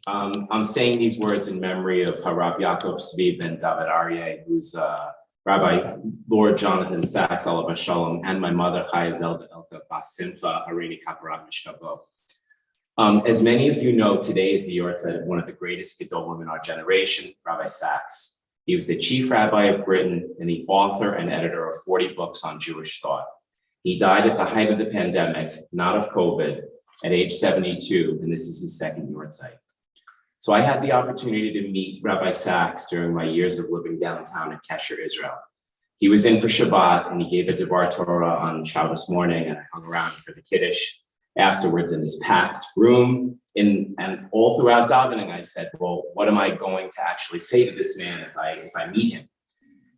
I'm saying these words in memory of Harav Yaakov Zvi ben David Aryeh, who's Rabbi Lord Jonathan Sacks, Olav Shalom, and my mother, Chaya Zelda Elka Bas Simcha Harini Kaparat Mishkabo. As many of you know, today is the yahrtzeit of one of the greatest Gedolim in our generation, Rabbi Sacks. He was the chief rabbi of Britain and the author and editor of 40 books on Jewish thought. He died at the height of the pandemic, not of COVID, at age 72, and this is his second yahrtzeit. So I had the opportunity to meet Rabbi Sacks during my years of living downtown in Kesher, Israel. He was in for Shabbat, and he gave a Devar Torah on Shabbos morning, and I hung around for the Kiddush afterwards in this packed room. And all throughout davening, I said, well, what am I going to actually say to this man if I meet him?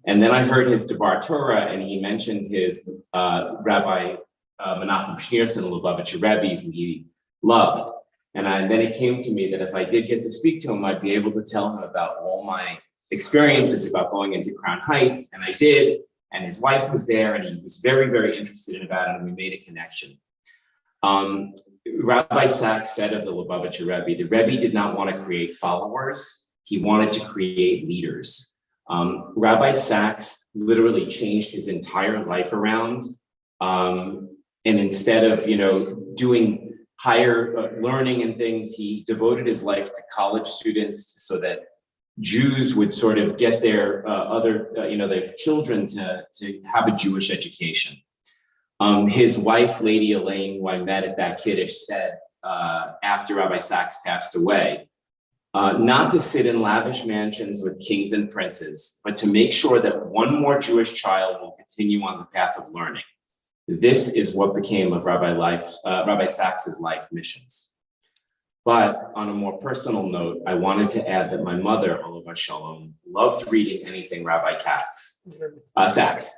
And then I heard his Devar Torah, and he mentioned his Rabbi Menachem Schneerson, Lubavitcher Rebbe, who he loved. And then it came to me that if I did get to speak to him, I'd be able to tell him about all my experiences about going into Crown Heights, and I did, and his wife was there, and he was very, very interested about it, and we made a connection. Rabbi Sacks said of the Lubavitcher Rebbe, the Rebbe did not want to create followers, he wanted to create leaders. Rabbi Sacks literally changed his entire life around, and instead of, doing higher learning and things, he devoted his life to college students so that Jews would sort of get their their children to have a Jewish education. His wife, Lady Elaine, who I met at that Kiddush, said after Rabbi Sacks passed away, not to sit in lavish mansions with kings and princes, but to make sure that one more Jewish child will continue on the path of learning. This is what became of Rabbi Sacks's life missions. But on a more personal note, I wanted to add that my mother, Olav Shalom, loved reading anything Rabbi Sacks.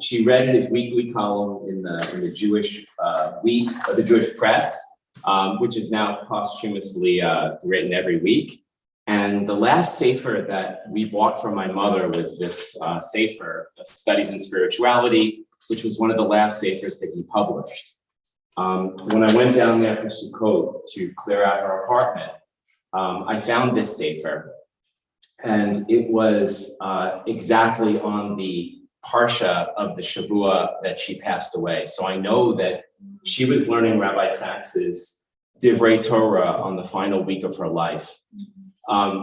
She read his weekly column in the Jewish week, or the Jewish Press, which is now posthumously written every week. And the last sefer that we bought from my mother was this sefer, Studies in Spirituality, which was one of the last sefers that he published. When I went down there for Sukkot to clear out her apartment, I found this sefer, and it was exactly on the parsha of the Shavua that she passed away. So I know that she was learning Rabbi Sacks's Divrei Torah on the final week of her life.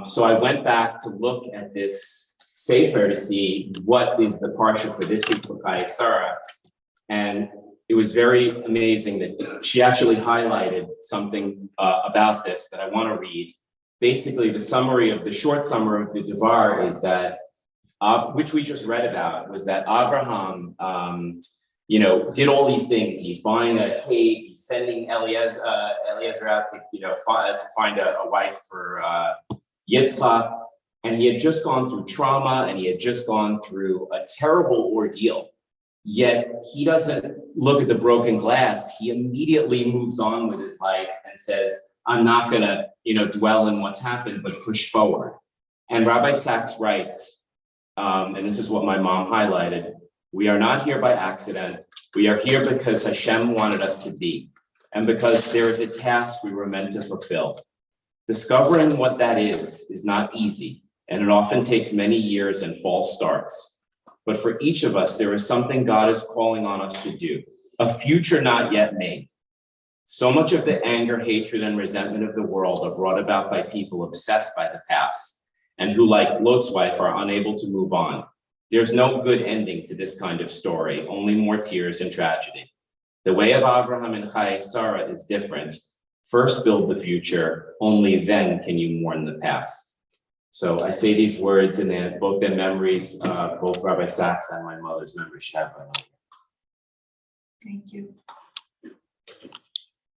So I went back to look at this sefer to see what is the parsha for this week for Chayei Sarah, and it was very amazing that she actually highlighted something about this that I want to read. Basically, the short summary of the Devar is that, which we just read about, was that Avraham, did all these things. He's buying a cave. He's sending Eliezer out to find a wife for Yitzchak. And he had just gone through trauma, and he had just gone through a terrible ordeal. Yet he doesn't look at the broken glass. He immediately moves on with his life and says, I'm not going to, dwell in what's happened, but push forward. And Rabbi Sacks writes, and this is what my mom highlighted, we are not here by accident. We are here because Hashem wanted us to be, and because there is a task we were meant to fulfill. Discovering what that is not easy, and it often takes many years and false starts. But for each of us, there is something God is calling on us to do, a future not yet made. So much of the anger, hatred, and resentment of the world are brought about by people obsessed by the past, and who, like Lot's wife, are unable to move on. There's no good ending to this kind of story, only more tears and tragedy. The way of Avraham and Chayei Sarah is different. First build the future, only then can you mourn the past. So I say these words, and both their memories, both Rabbi Sacks and my mother's memories should have my life. Thank you.